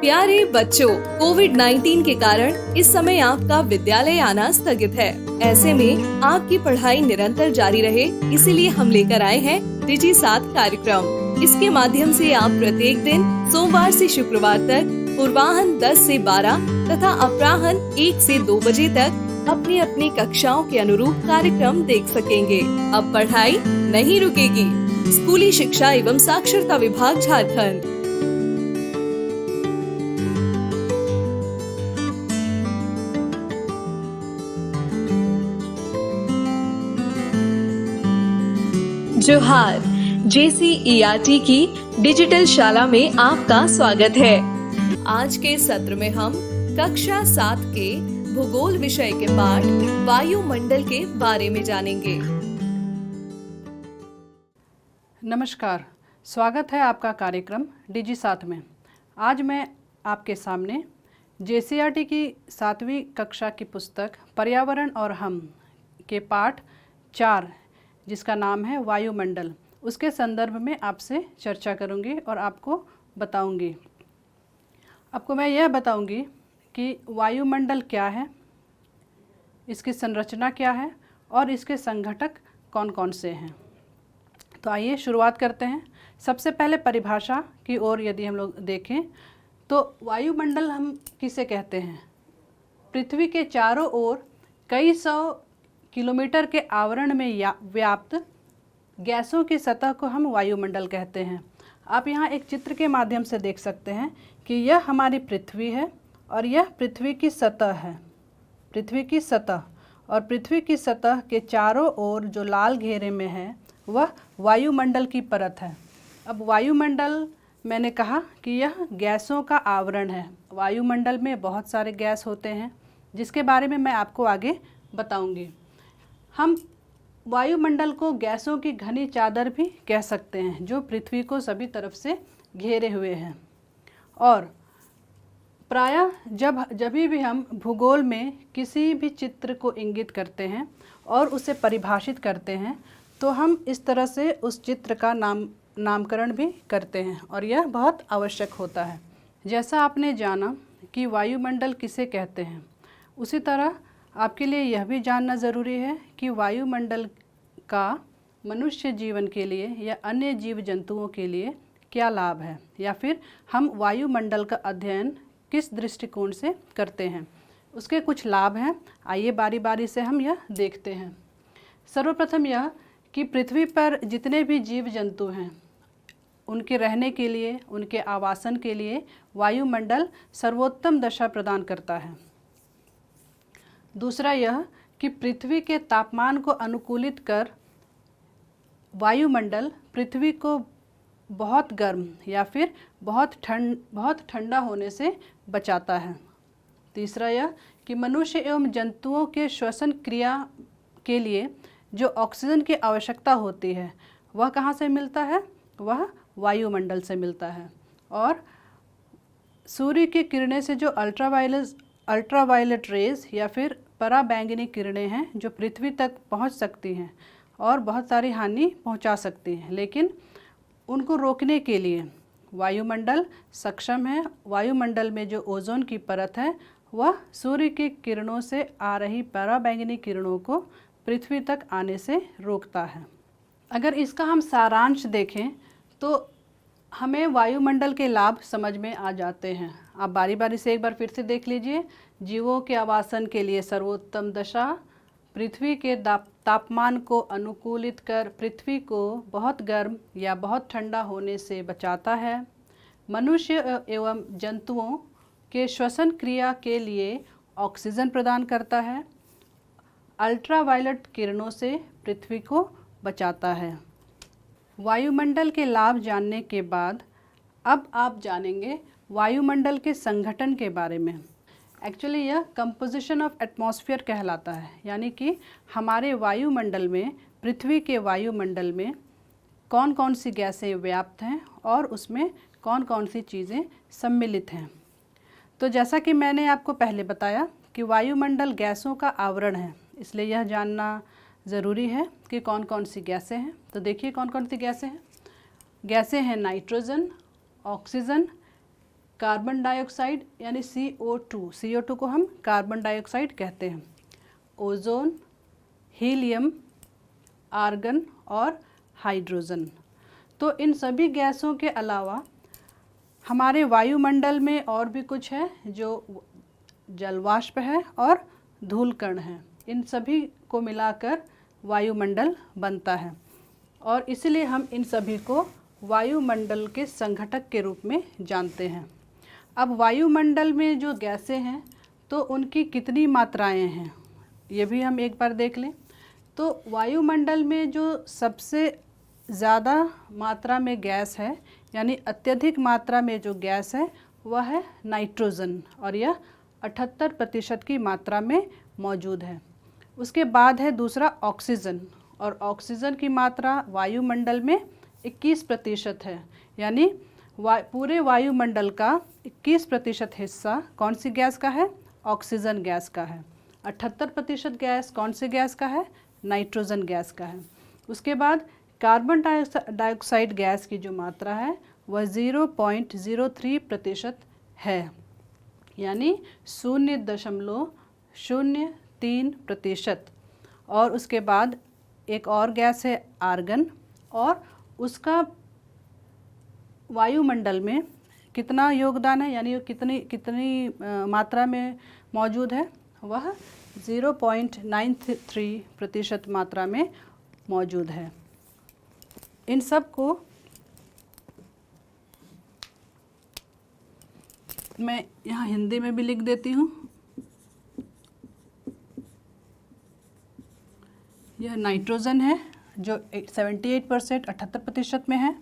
प्यारे बच्चों, कोविड-19 के कारण इस समय आपका विद्यालय आना स्थगित है। ऐसे में आपकी पढ़ाई निरंतर जारी रहे, इसीलिए हम लेकर आए हैं डिजी 7 कार्यक्रम। इसके माध्यम से आप प्रत्येक दिन सोमवार से शुक्रवार तक पूर्वाह्न 10 से 12 तथा अपराह्न 1 से 2 बजे तक अपनी अपनी कक्षाओं के अनुरूप कार्यक्रम देख सकेंगे। अब पढ़ाई नहीं रुकेगी। स्कूली शिक्षा एवं साक्षरता विभाग झारखंड। जोहार, JCERT की डिजिटल शाला में आपका स्वागत है। आज के सत्र में हम कक्षा 7 के भूगोल विषय के पाठ वायुमंडल के बारे में जानेंगे। नमस्कार, स्वागत है आपका कार्यक्रम डिजी 7 में। आज मैं आपके सामने JCERT की 7वीं कक्षा की पुस्तक पर्यावरण और हम के पाठ 4 जिसका नाम है वायुमंडल, उसके संदर्भ में आपसे चर्चा करूंगी और आपको बताऊंगी। आपको मैं यह बताऊंगी कि वायुमंडल क्या है, इसकी संरचना क्या है और इसके संघटक कौन कौन से हैं। तो आइए शुरुआत करते हैं। सबसे पहले परिभाषा की ओर यदि हम लोग देखें तो वायुमंडल हम किसे कहते हैं? पृथ्वी के चारों ओर कई सौ किलोमीटर के आवरण में व्याप्त गैसों की सतह को हम वायुमंडल कहते हैं। आप यहाँ एक चित्र के माध्यम से देख सकते हैं कि यह हमारी पृथ्वी है और यह पृथ्वी की सतह है। पृथ्वी की सतह और पृथ्वी की सतह के चारों ओर जो लाल घेरे में है वह वायुमंडल की परत है। अब वायुमंडल मैंने कहा कि यह गैसों का आवरण है। वायुमंडल में बहुत सारे गैस होते हैं जिसके बारे में मैं आपको आगे बताऊंगी। हम वायुमंडल को गैसों की घनी चादर भी कह सकते हैं जो पृथ्वी को सभी तरफ से घेरे हुए हैं। और प्रायः जब भी हम भूगोल में किसी भी चित्र को इंगित करते हैं और उसे परिभाषित करते हैं तो हम इस तरह से उस चित्र का नामकरण भी करते हैं और यह बहुत आवश्यक होता है। जैसा आपने जाना कि वायुमंडल किसे कहते हैं, उसी तरह आपके लिए यह भी जानना ज़रूरी है कि वायुमंडल का मनुष्य जीवन के लिए या अन्य जीव जंतुओं के लिए क्या लाभ है, या फिर हम वायुमंडल का अध्ययन किस दृष्टिकोण से करते हैं, उसके कुछ लाभ हैं। आइए बारी बारी से हम यह देखते हैं। सर्वप्रथम यह कि पृथ्वी पर जितने भी जीव जंतु हैं उनके रहने के लिए, उनके आवासन के लिए वायुमंडल सर्वोत्तम दशा प्रदान करता है। दूसरा यह कि पृथ्वी के तापमान को अनुकूलित कर वायुमंडल पृथ्वी को बहुत गर्म या फिर बहुत ठंडा होने से बचाता है। तीसरा यह कि मनुष्य एवं जंतुओं के श्वसन क्रिया के लिए जो ऑक्सीजन की आवश्यकता होती है वह कहाँ से मिलता है? वह वायुमंडल से मिलता है। और सूर्य की किरणें से जो अल्ट्रावायलेट रेज या फिर पराबैंगनी किरणें हैं जो पृथ्वी तक पहुंच सकती हैं और बहुत सारी हानि पहुंचा सकती हैं, लेकिन उनको रोकने के लिए वायुमंडल सक्षम है। वायुमंडल में जो ओजोन की परत है वह सूर्य की किरणों से आ रही पराबैंगनी किरणों को पृथ्वी तक आने से रोकता है। अगर इसका हम सारांश देखें तो हमें वायुमंडल के लाभ समझ में आ जाते हैं। आप बारी बारी से एक बार फिर से देख लीजिए। जीवों के आवासन के लिए सर्वोत्तम दशा, पृथ्वी के तापमान को अनुकूलित कर पृथ्वी को बहुत गर्म या बहुत ठंडा होने से बचाता है, मनुष्य एवं जंतुओं के श्वसन क्रिया के लिए ऑक्सीजन प्रदान करता है, अल्ट्रावायलेट किरणों से पृथ्वी को बचाता है। वायुमंडल के लाभ जानने के बाद अब आप जानेंगे वायुमंडल के संगठन के बारे में। एक्चुअली यह कंपोजिशन ऑफ एटमॉस्फेयर कहलाता है, यानी कि हमारे वायुमंडल में, पृथ्वी के वायुमंडल में कौन कौन सी गैसें व्याप्त हैं और उसमें कौन कौन सी चीज़ें सम्मिलित हैं। तो जैसा कि मैंने आपको पहले बताया कि वायुमंडल गैसों का आवरण है, इसलिए यह जानना ज़रूरी है कि कौन कौन सी गैसें हैं। तो देखिए कौन कौन सी गैसें हैं। गैसें हैं नाइट्रोजन, ऑक्सीजन, कार्बन डाइऑक्साइड यानी CO2, CO2 को हम कार्बन डाइऑक्साइड कहते हैं, ओजोन, हीलियम, आर्गन और हाइड्रोजन। तो इन सभी गैसों के अलावा हमारे वायुमंडल में और भी कुछ है जो जलवाष्प है और धूलकण है। इन सभी को मिलाकर वायुमंडल बनता है और इसलिए हम इन सभी को वायुमंडल के संघटक के रूप में जानते हैं। अब वायुमंडल में जो गैसें हैं तो उनकी कितनी मात्राएं हैं ये भी हम एक बार देख लें। तो वायुमंडल में जो सबसे ज़्यादा मात्रा में गैस है यानी अत्यधिक मात्रा में जो गैस है वह है नाइट्रोजन और यह 78% की मात्रा में मौजूद है। उसके बाद है दूसरा ऑक्सीजन और ऑक्सीजन की मात्रा वायुमंडल में 21% है, यानी पूरे वायुमंडल का 21% हिस्सा कौन सी गैस का है? ऑक्सीजन गैस का है। 78% गैस कौन सी गैस का है? नाइट्रोजन गैस का है। उसके बाद कार्बन डाइऑक्साइड गैस की जो मात्रा है वह 0.03% है, यानी 0.03%। और उसके बाद एक और गैस है आर्गन और उसका वायुमंडल में कितना योगदान है यानी कितनी मात्रा में मौजूद है? वह 0.93% मात्रा में मौजूद है। इन सब को मैं यहाँ हिंदी में भी लिख देती हूँ। यह नाइट्रोजन है जो 78% 78% में है।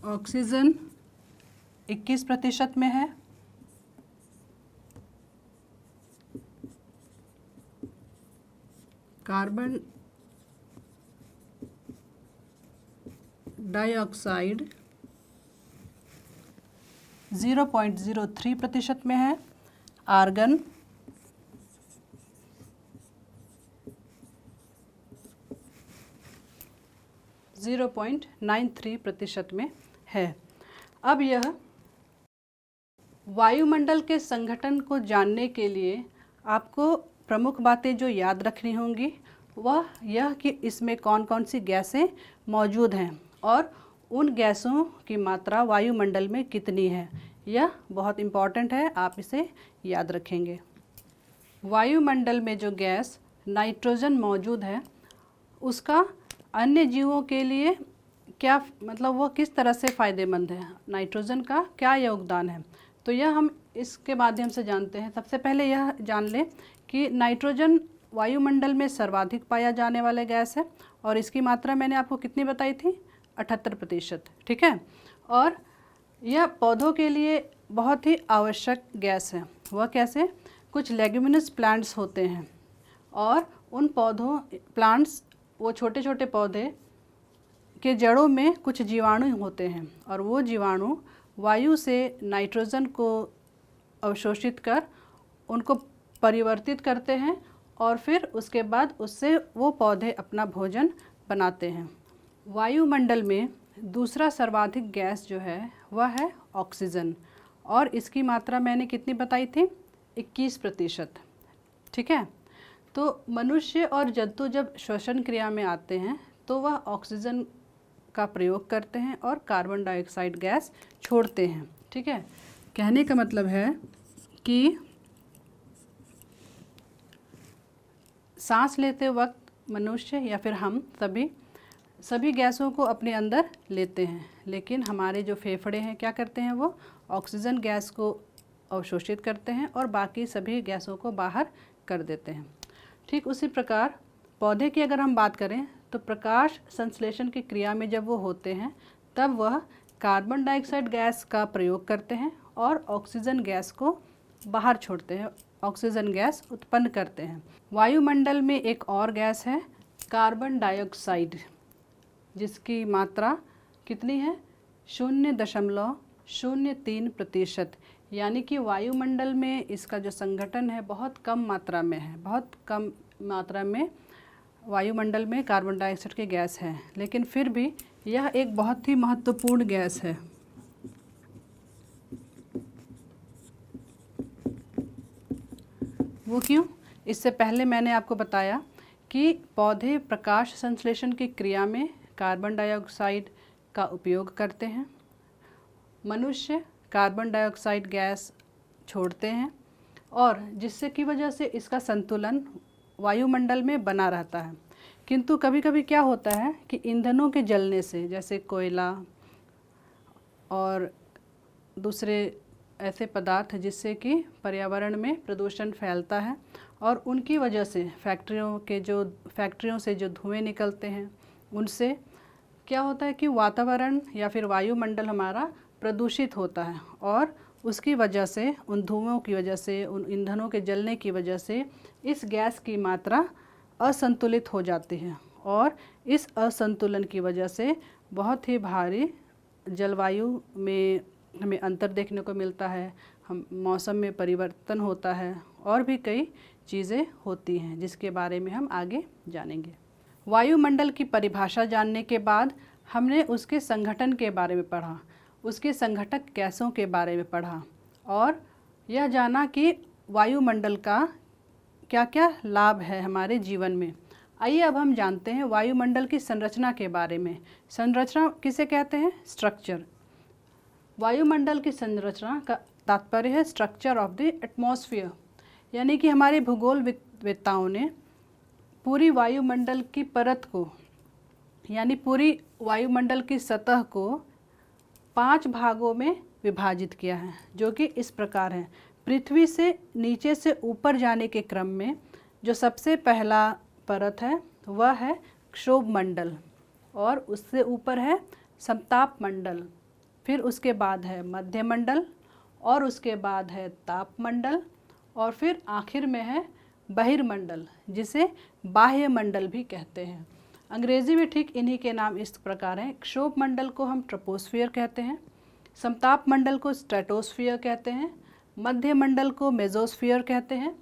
ऑक्सीजन 21% में है। कार्बन डाइऑक्साइड 0.03% में है। आर्गन 0.93% में है। अब यह वायुमंडल के संगठन को जानने के लिए आपको प्रमुख बातें जो याद रखनी होंगी वह यह कि इसमें कौन कौन सी गैसें मौजूद हैं और उन गैसों की मात्रा वायुमंडल में कितनी है। यह बहुत इम्पॉर्टेंट है, आप इसे याद रखेंगे। वायुमंडल में जो गैस नाइट्रोजन मौजूद है उसका अन्य जीवों के लिए क्या मतलब वो किस तरह से फ़ायदेमंद है, नाइट्रोजन का क्या योगदान है, तो यह हम इसके माध्यम से जानते हैं। सबसे पहले यह जान लें कि नाइट्रोजन वायुमंडल में सर्वाधिक पाया जाने वाला गैस है और इसकी मात्रा मैंने आपको कितनी बताई थी? 78%। ठीक है। और यह पौधों के लिए बहुत ही आवश्यक गैस है। वह कैसे? कुछ लेग्यूमिनस प्लांट्स होते हैं और उन प्लांट्स वो छोटे छोटे पौधे के जड़ों में कुछ जीवाणु होते हैं और वो जीवाणु वायु से नाइट्रोजन को अवशोषित कर उनको परिवर्तित करते हैं और फिर उसके बाद उससे वो पौधे अपना भोजन बनाते हैं। वायुमंडल में दूसरा सर्वाधिक गैस जो है वह है ऑक्सीजन और इसकी मात्रा मैंने कितनी बताई थी? 21%। ठीक है। तो मनुष्य और जंतु जब श्वसन क्रिया में आते हैं तो वह ऑक्सीजन का प्रयोग करते हैं और कार्बन डाइऑक्साइड गैस छोड़ते हैं। ठीक है। कहने का मतलब है कि सांस लेते वक्त मनुष्य या फिर हम सभी गैसों को अपने अंदर लेते हैं, लेकिन हमारे जो फेफड़े हैं क्या करते हैं? वो ऑक्सीजन गैस को अवशोषित करते हैं और बाकी सभी गैसों को बाहर कर देते हैं। ठीक उसी प्रकार पौधे की अगर हम बात करें तो प्रकाश संश्लेषण की क्रिया में जब वो होते हैं तब वह कार्बन डाइऑक्साइड गैस का प्रयोग करते हैं और ऑक्सीजन गैस को बाहर छोड़ते हैं, ऑक्सीजन गैस उत्पन्न करते हैं। वायुमंडल में एक और गैस है कार्बन डाइऑक्साइड, जिसकी मात्रा कितनी है? 0.03%, यानी कि वायुमंडल में इसका जो संघटन है बहुत कम मात्रा में है, बहुत कम मात्रा में वायुमंडल में कार्बन डाइऑक्साइड की गैस है, लेकिन फिर भी यह एक बहुत ही महत्वपूर्ण गैस है। वो क्यों? इससे पहले मैंने आपको बताया कि पौधे प्रकाश संश्लेषण की क्रिया में कार्बन डाइऑक्साइड का उपयोग करते हैं, मनुष्य कार्बन डाइऑक्साइड गैस छोड़ते हैं और जिससे की वजह से इसका संतुलन वायुमंडल में बना रहता है। किंतु कभी कभी क्या होता है कि ईंधनों के जलने से, जैसे कोयला और दूसरे ऐसे पदार्थ जिससे कि पर्यावरण में प्रदूषण फैलता है और उनकी वजह से फैक्ट्रियों से जो धुएं निकलते हैं उनसे क्या होता है कि वातावरण या फिर वायुमंडल हमारा प्रदूषित होता है और उसकी वजह से, उन धुओं की वजह से, उन ईंधनों के जलने की वजह से इस गैस की मात्रा असंतुलित हो जाती है और इस असंतुलन की वजह से बहुत ही भारी जलवायु में हमें अंतर देखने को मिलता है, हम मौसम में परिवर्तन होता है और भी कई चीज़ें होती हैं जिसके बारे में हम आगे जानेंगे। वायुमंडल की परिभाषा जानने के बाद हमने उसके संगठन के बारे में पढ़ा, उसके संघटक गैसों के बारे में पढ़ा और यह जाना कि वायुमंडल का क्या क्या लाभ है हमारे जीवन में। आइए अब हम जानते हैं वायुमंडल की संरचना के बारे में। संरचना किसे कहते हैं? स्ट्रक्चर। वायुमंडल की संरचना का तात्पर्य है स्ट्रक्चर ऑफ द एटमॉस्फेयर, यानी कि हमारे भूगोलवेत्ताओं ने पूरी वायुमंडल की परत को, यानी पूरी वायुमंडल की सतह को 5 भागों में विभाजित किया है, जो कि इस प्रकार हैं। पृथ्वी से नीचे से ऊपर जाने के क्रम में जो सबसे पहला परत है वह है क्षोभ मंडल और उससे ऊपर है समताप मंडल, फिर उसके बाद है मध्य मंडल और उसके बाद है ताप मंडल और फिर आखिर में है बहिर्मंडल, जिसे बाह्य मंडल भी कहते हैं। अंग्रेजी में ठीक इन्हीं के नाम इस प्रकार हैं। क्षोभ मंडल को हम ट्रोपोस्फियर कहते हैं, समताप मंडल को स्ट्रेटोस्फियर कहते हैं, मध्य मंडल को मेसोस्फियर कहते हैं,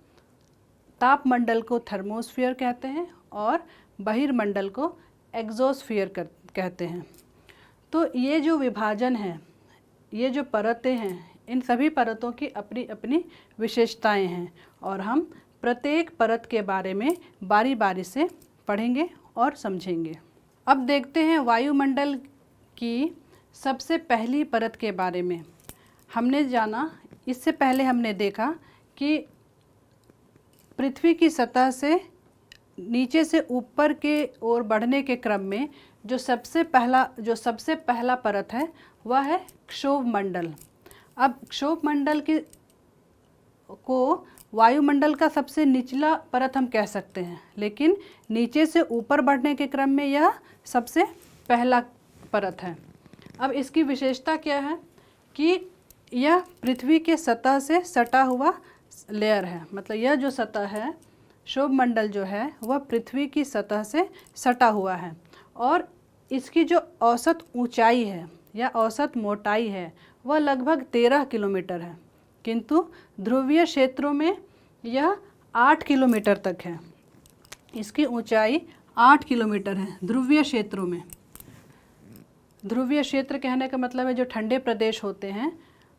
ताप मंडल को थर्मोस्फियर कहते हैं और बहिर्मंडल को एक्सोस्फियर कहते हैं। तो ये जो विभाजन है, ये जो परतें हैं, इन सभी परतों की अपनी अपनी विशेषताएं हैं और हम प्रत्येक परत के बारे में बारी बारी से पढ़ेंगे और समझेंगे। अब देखते हैं वायुमंडल की सबसे पहली परत के बारे में। हमने जाना, इससे पहले हमने देखा कि पृथ्वी की सतह से नीचे से ऊपर के ओर बढ़ने के क्रम में जो सबसे पहला परत है वह है क्षोभ मंडल। अब क्षोभ मंडल को वायुमंडल का सबसे निचला परत हम कह सकते हैं, लेकिन नीचे से ऊपर बढ़ने के क्रम में यह सबसे पहला परत है। अब इसकी विशेषता क्या है कि यह पृथ्वी के सतह से सटा हुआ लेयर है, मतलब यह जो सतह है, क्षोभ मंडल जो है वह पृथ्वी की सतह से सटा हुआ है और इसकी जो औसत ऊंचाई है या औसत मोटाई है वह लगभग 13 किलोमीटर है, किंतु ध्रुवीय क्षेत्रों में यह 8 किलोमीटर तक है। इसकी ऊंचाई 8 किलोमीटर है ध्रुवीय क्षेत्रों में। ध्रुवीय क्षेत्र कहने का मतलब है जो ठंडे प्रदेश होते हैं,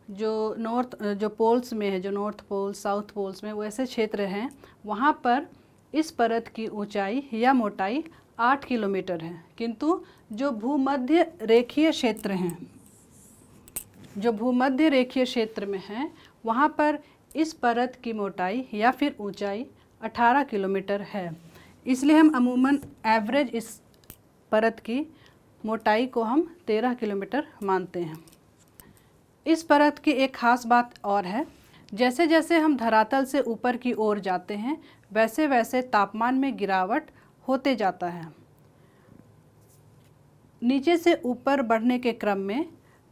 जो पोल्स में है, जो नॉर्थ पोल, साउथ पोल्स में वैसे क्षेत्र हैं, वहाँ पर इस परत की ऊंचाई या मोटाई 8 किलोमीटर है। किंतु जो भूमध्य रेखीय क्षेत्र में हैं, वहाँ पर इस परत की मोटाई या फिर ऊंचाई 18 किलोमीटर है। इसलिए हम अमूमन एवरेज इस परत की मोटाई को हम 13 किलोमीटर मानते हैं। इस परत की एक खास बात और है, जैसे जैसे हम धरातल से ऊपर की ओर जाते हैं वैसे वैसे तापमान में गिरावट होते जाता है। नीचे से ऊपर बढ़ने के क्रम में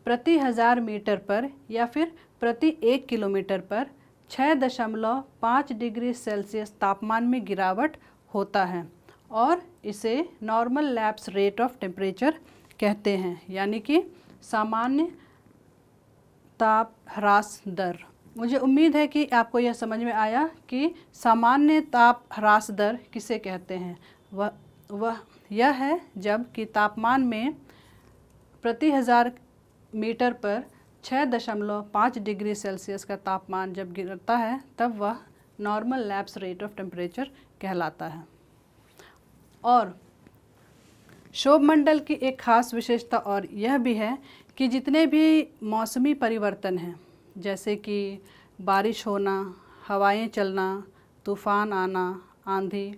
प्रति 1000 मीटर पर या फिर प्रति 1 किलोमीटर पर 6.5 डिग्री सेल्सियस तापमान में गिरावट होता है और इसे normal lapse rate of temperature कहते हैं, यानी कि सामान्य ताप ह्रास दर। मुझे उम्मीद है कि आपको यह समझ में आया कि सामान्य ताप ह्रास दर किसे कहते हैं। वह यह है जब कि तापमान में प्रति 1000 मीटर पर 6.5 डिग्री सेल्सियस का तापमान जब गिरता है तब वह normal lapse rate of temperature कहलाता है। और क्षोभ मंडल की एक खास विशेषता और यह भी है कि जितने भी मौसमी परिवर्तन हैं, जैसे कि बारिश होना, हवाएं चलना, तूफ़ान आना, आंधी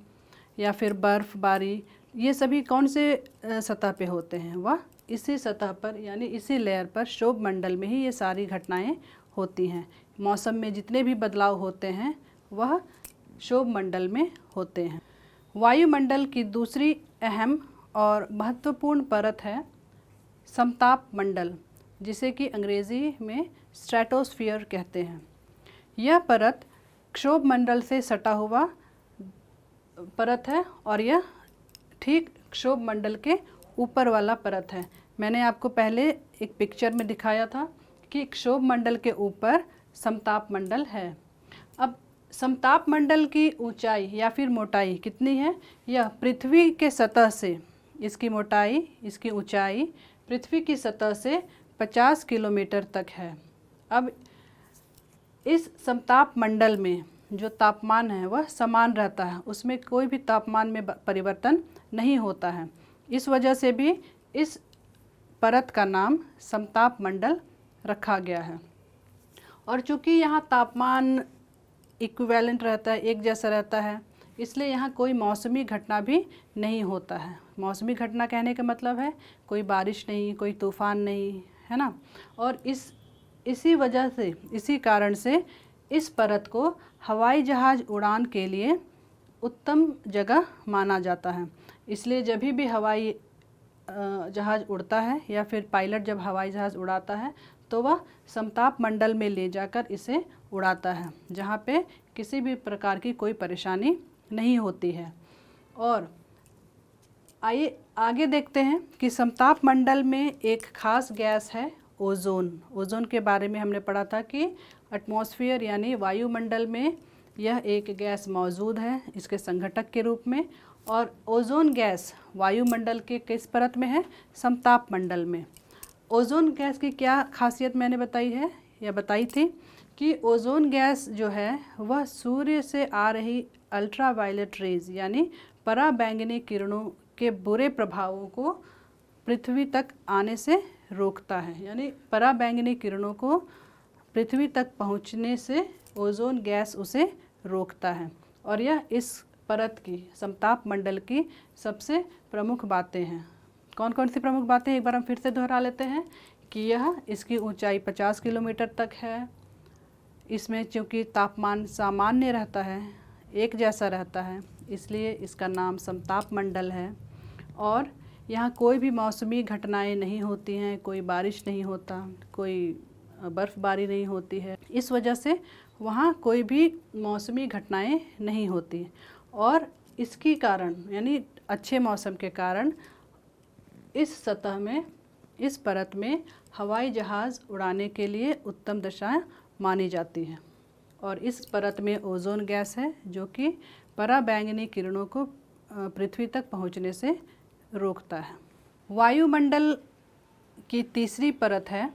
या फिर बर्फ़बारी, ये सभी कौन से सतह पे होते हैं? वह इसी सतह पर यानी इसी लेयर पर क्षोभ मंडल में ही ये सारी घटनाएं होती हैं। मौसम में जितने भी बदलाव होते हैं वह क्षोभ मंडल में होते हैं। वायुमंडल की दूसरी अहम और महत्वपूर्ण परत है समताप मंडल, जिसे कि अंग्रेज़ी में स्ट्रेटोस्फीयर कहते हैं। यह परत क्षोभ मंडल से सटा हुआ परत है और यह ठीक क्षोभ मंडल के ऊपर वाला परत है। मैंने आपको पहले एक पिक्चर में दिखाया था कि क्षोभ मंडल के ऊपर समताप मंडल है। अब समताप मंडल की ऊंचाई या फिर मोटाई कितनी है? यह पृथ्वी के सतह से, इसकी मोटाई, इसकी ऊंचाई पृथ्वी की सतह से 50 किलोमीटर तक है। अब इस समताप मंडल में जो तापमान है वह समान रहता है, उसमें कोई भी तापमान में परिवर्तन नहीं होता है। इस वजह से भी इस परत का नाम समताप मंडल रखा गया है। और चूँकि यहाँ तापमान इक्विवेलेंट रहता है, एक जैसा रहता है, इसलिए यहाँ कोई मौसमी घटना भी नहीं होता है। मौसमी घटना कहने का मतलब है कोई बारिश नहीं, कोई तूफ़ान नहीं, है ना। और इसी वजह से, इसी कारण से इस परत को हवाई जहाज़ उड़ान के लिए उत्तम जगह माना जाता है। इसलिए जब भी हवाई जहाज़ उड़ता है या फिर पायलट जब हवाई जहाज़ उड़ाता है तो वह समताप मंडल में ले जाकर इसे उड़ाता है, जहाँ पे किसी भी प्रकार की कोई परेशानी नहीं होती है। और आइए आगे देखते हैं कि समताप मंडल में एक खास गैस है ओजोन। ओजोन के बारे में हमने पढ़ा था कि एटमॉस्फेयर यानी वायुमंडल में यह एक गैस मौजूद है इसके संघटक के रूप में। और ओजोन गैस वायुमंडल के किस परत में है? समताप मंडल में। ओजोन गैस की क्या खासियत मैंने बताई है या बताई थी कि ओजोन गैस जो है वह सूर्य से आ रही अल्ट्रावायलेट रेज यानी पराबैंगनी किरणों के बुरे प्रभावों को पृथ्वी तक आने से रोकता है। यानी पराबैंगनी किरणों को पृथ्वी तक पहुंचने से ओजोन गैस उसे रोकता है। और यह इस परत की, समताप मंडल की सबसे प्रमुख बातें हैं। कौन कौन सी प्रमुख बातें, एक बार हम फिर से दोहरा लेते हैं कि यह, इसकी ऊंचाई 50 किलोमीटर तक है, इसमें चूँकि तापमान सामान्य रहता है, एक जैसा रहता है, इसलिए इसका नाम समताप मंडल है। और यहाँ कोई भी मौसमी घटनाएं नहीं होती हैं, कोई बारिश नहीं होता, कोई बर्फ़बारी नहीं होती है, इस वजह से वहाँ कोई भी मौसमी घटनाएं नहीं होती। और इसके कारण यानी अच्छे मौसम के कारण इस सतह में, इस परत में हवाई जहाज़ उड़ाने के लिए उत्तम दशा मानी जाती है। और इस परत में ओजोन गैस है जो कि पराबैंगनी किरणों को पृथ्वी तक पहुंचने से रोकता है। वायुमंडल की तीसरी परत है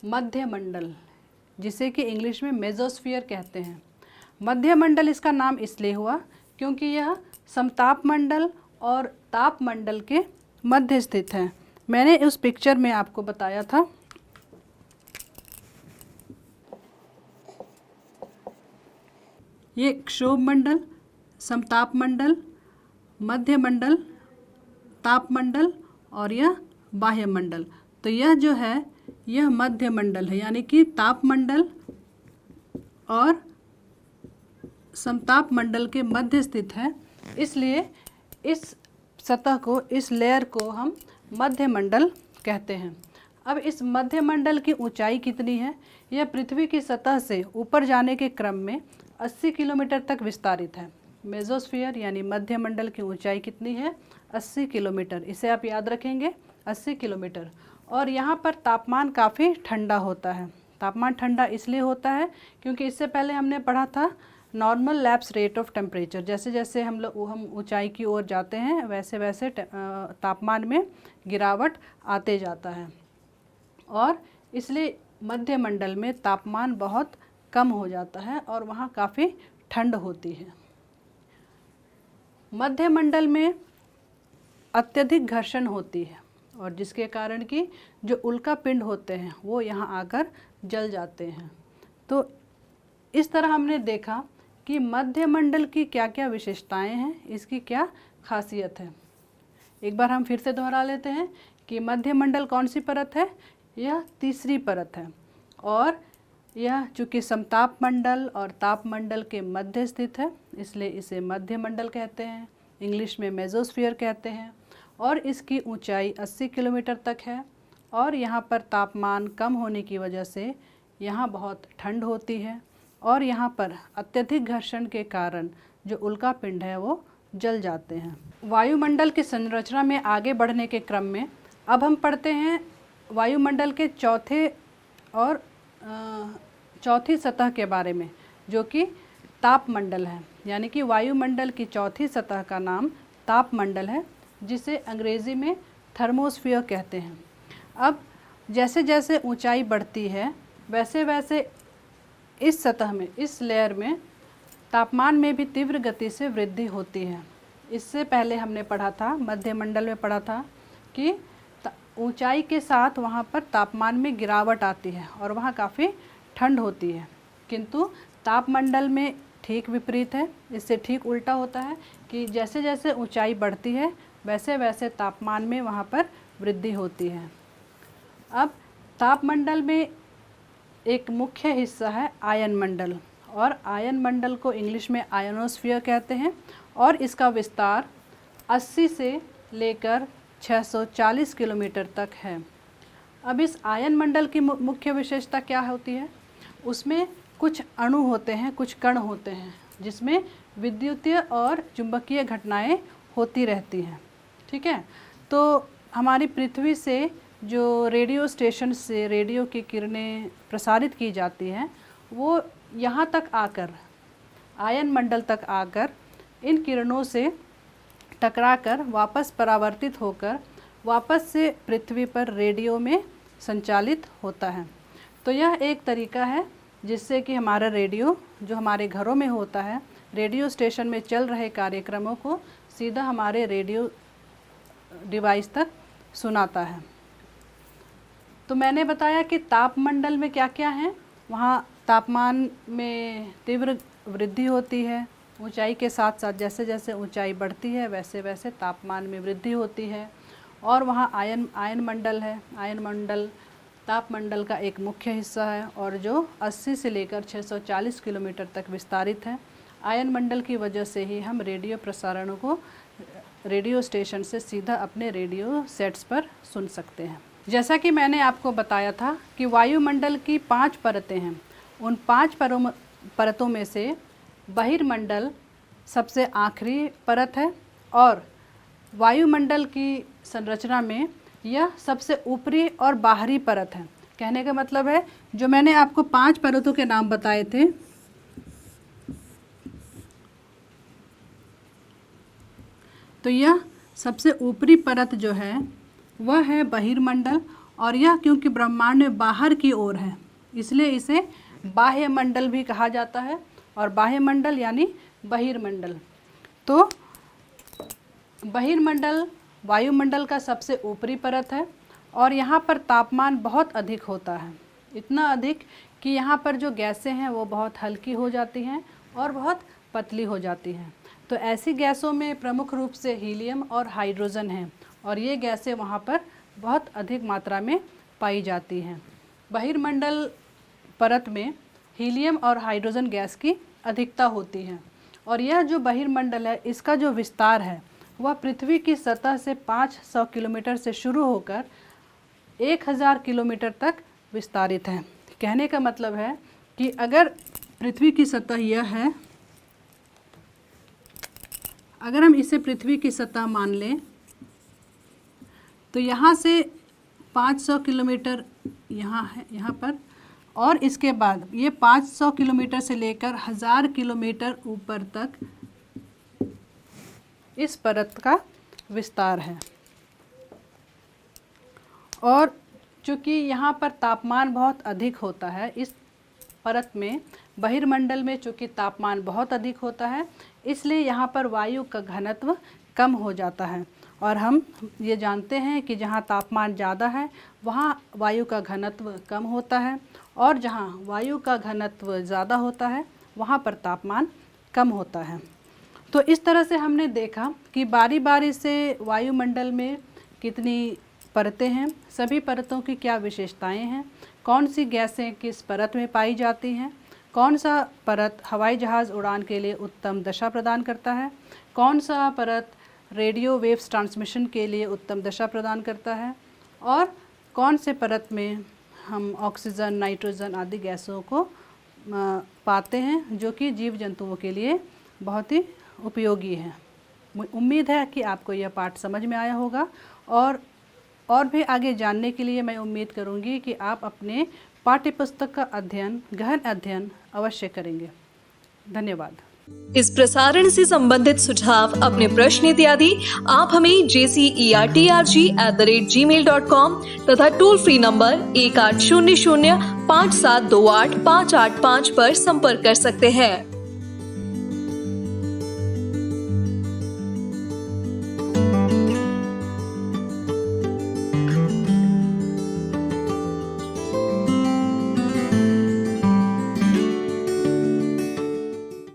मध्यमंडल, जिसे कि इंग्लिश में मेसोस्फीयर कहते हैं। मध्यमंडल इसका नाम इसलिए हुआ क्योंकि यह समताप मंडल और ताप मंडल के मध्य स्थित है। मैंने उस पिक्चर में आपको बताया था ये क्षोभ मंडल, समताप मंडल, मध्य मंडल, ताप मंडल और यह बाह्य मंडल। तो यह जो है यह मध्य मंडल है, यानी कि ताप मंडल और समताप मंडल के मध्य स्थित है, इसलिए इस सतह को, इस लेयर को हम मध्य मंडल कहते हैं। अब इस मध्य मंडल की ऊंचाई कितनी है? यह पृथ्वी की सतह से ऊपर जाने के क्रम में 80 किलोमीटर तक विस्तारित है। मेसोस्फीयर यानी मध्य मंडल की ऊंचाई कितनी है? 80 किलोमीटर। इसे आप याद रखेंगे, 80 किलोमीटर। और यहाँ पर तापमान काफ़ी ठंडा होता है। तापमान ठंडा इसलिए होता है क्योंकि इससे पहले हमने पढ़ा था normal lapse rate of temperature, जैसे जैसे हम ऊंचाई की ओर जाते हैं वैसे वैसे तापमान में गिरावट आते जाता है, और इसलिए मध्य मंडल में तापमान बहुत कम हो जाता है और वहाँ काफ़ी ठंड होती है। मध्य मंडल में अत्यधिक घर्षण होती है, और जिसके कारण कि जो उल्का पिंड होते हैं वो यहाँ आकर जल जाते हैं। तो इस तरह हमने देखा कि मध्य मंडल की क्या क्या विशेषताएं हैं, इसकी क्या खासियत है। एक बार हम फिर से दोहरा लेते हैं कि मध्य मंडल कौन सी परत है, यह तीसरी परत है, और यह चूँकि समताप मंडल और ताप मंडल के मध्य स्थित है इसलिए इसे मध्य मंडल कहते हैं, इंग्लिश में मेसोस्फीयर कहते हैं, और इसकी ऊंचाई 80 किलोमीटर तक है, और यहाँ पर तापमान कम होने की वजह से यहाँ बहुत ठंड होती है, और यहाँ पर अत्यधिक घर्षण के कारण जो उल्का पिंड है वो जल जाते हैं। वायुमंडल की संरचना में आगे बढ़ने के क्रम में अब हम पढ़ते हैं वायुमंडल के चौथी सतह के बारे में, जो कि तापमंडल है। यानी कि वायुमंडल की चौथी सतह का नाम तापमंडल है, जिसे अंग्रेज़ी में थर्मोस्फीयर कहते हैं। अब जैसे जैसे ऊंचाई बढ़ती है वैसे वैसे इस सतह में, इस लेयर में तापमान में भी तीव्र गति से वृद्धि होती है। इससे पहले हमने पढ़ा था, मध्य मंडल में पढ़ा था कि ऊंचाई के साथ वहाँ पर तापमान में गिरावट आती है और वहाँ काफ़ी ठंड होती है, किंतु तापमंडल में ठीक विपरीत है। इससे ठीक उल्टा होता है कि जैसे जैसे ऊंचाई बढ़ती है वैसे वैसे तापमान में वहाँ पर वृद्धि होती है। अब तापमंडल में एक मुख्य हिस्सा है आयन मंडल, और आयन मंडल को इंग्लिश में आयनोस्फीयर कहते हैं, और इसका विस्तार 80 से लेकर 640 किलोमीटर तक है। अब इस आयन मंडल की मुख्य विशेषता क्या होती है, उसमें कुछ अणु होते हैं, कुछ कण होते हैं, जिसमें विद्युतीय और चुंबकीय घटनाएं होती रहती हैं। ठीक है, तो हमारी पृथ्वी से जो रेडियो स्टेशन से रेडियो की किरणें प्रसारित की जाती हैं वो यहाँ तक आकर, आयन मंडल तक आकर इन किरणों से टकराकर वापस परावर्तित होकर वापस से पृथ्वी पर रेडियो में संचालित होता है। तो यह एक तरीका है जिससे कि हमारा रेडियो जो हमारे घरों में होता है, रेडियो स्टेशन में चल रहे कार्यक्रमों को सीधा हमारे रेडियो डिवाइस तक सुनाता है। तो मैंने बताया कि तापमंडल में क्या क्या है, वहाँ तापमान में तीव्र वृद्धि होती है, ऊंचाई के साथ साथ जैसे जैसे ऊंचाई बढ़ती है वैसे वैसे तापमान में वृद्धि होती है, और वहाँ आयन मंडल है। आयन मंडल तापमंडल का एक मुख्य हिस्सा है और जो 80 से लेकर 640 किलोमीटर तक विस्तारित है। आयन मंडल की वजह से ही हम रेडियो प्रसारणों को रेडियो स्टेशन से सीधा अपने रेडियो सेट्स पर सुन सकते हैं। जैसा कि मैंने आपको बताया था कि वायुमंडल की 5 परतें हैं, उन 5 परतों में से बहिर्मंडल सबसे आखिरी परत है, और वायुमंडल की संरचना में यह सबसे ऊपरी और बाहरी परत है। कहने का मतलब है जो मैंने आपको 5 परतों के नाम बताए थे, तो यह सबसे ऊपरी परत जो है वह है बहिर्मंडल, और यह क्योंकि ब्रह्मांड में बाहर की ओर है इसलिए इसे बाह्य मंडल भी कहा जाता है, और बाह्य मंडल यानी बहिर्मंडल। तो बहिर्मंडल वायुमंडल का सबसे ऊपरी परत है, और यहाँ पर तापमान बहुत अधिक होता है, इतना अधिक कि यहाँ पर जो गैसें हैं वो बहुत हल्की हो जाती हैं और बहुत पतली हो जाती हैं। तो ऐसी गैसों में प्रमुख रूप से हीलियम और हाइड्रोजन हैं, और ये गैसें वहाँ पर बहुत अधिक मात्रा में पाई जाती हैं। बहिर्मंडल परत में हीलियम और हाइड्रोजन गैस की अधिकता होती है, और यह जो बहिर्मंडल है इसका जो विस्तार है वह पृथ्वी की सतह से 500 किलोमीटर से शुरू होकर 1000 किलोमीटर तक विस्तारित है। कहने का मतलब है कि अगर पृथ्वी की सतह यह है, अगर हम इसे पृथ्वी की सतह मान लें तो यहाँ से 500 किलोमीटर यहाँ है, यहाँ पर, और इसके बाद ये 500 किलोमीटर से लेकर 1000 किलोमीटर ऊपर तक इस परत का विस्तार है। और चूँकि यहाँ पर तापमान बहुत अधिक होता है, इस परत में बहिर्मंडल में चूँकि तापमान बहुत अधिक होता है, इसलिए यहाँ पर वायु का घनत्व कम हो जाता है। और हम ये जानते हैं कि जहाँ तापमान ज़्यादा है वहाँ वायु का घनत्व कम होता है, और जहाँ वायु का घनत्व ज़्यादा होता है वहाँ पर तापमान कम होता है। तो इस तरह से हमने देखा कि बारी बारी से वायुमंडल में कितनी परतें हैं, सभी परतों की क्या विशेषताएं हैं, कौन सी गैसें किस परत में पाई जाती हैं, कौन सा परत हवाई जहाज़ उड़ान के लिए उत्तम दशा प्रदान करता है, कौन सा परत रेडियो वेव्स ट्रांसमिशन के लिए उत्तम दशा प्रदान करता है, और कौन से परत में हम ऑक्सीजन, नाइट्रोजन आदि गैसों को पाते हैं जो कि जीव जंतुओं के लिए बहुत ही उपयोगी है। उम्मीद है कि आपको यह पाठ समझ में आया होगा, और भी आगे जानने के लिए मैं उम्मीद करूंगी कि आप अपने पाठ्यपुस्तक का गहन अध्ययन अवश्य करेंगे। धन्यवाद। इस प्रसारण से संबंधित सुझाव, अपने प्रश्न इत्यादि आप हमें jcertrg@gmail.com तथा टोल फ्री नंबर 1800 5728 585 पर संपर्क कर सकते हैं।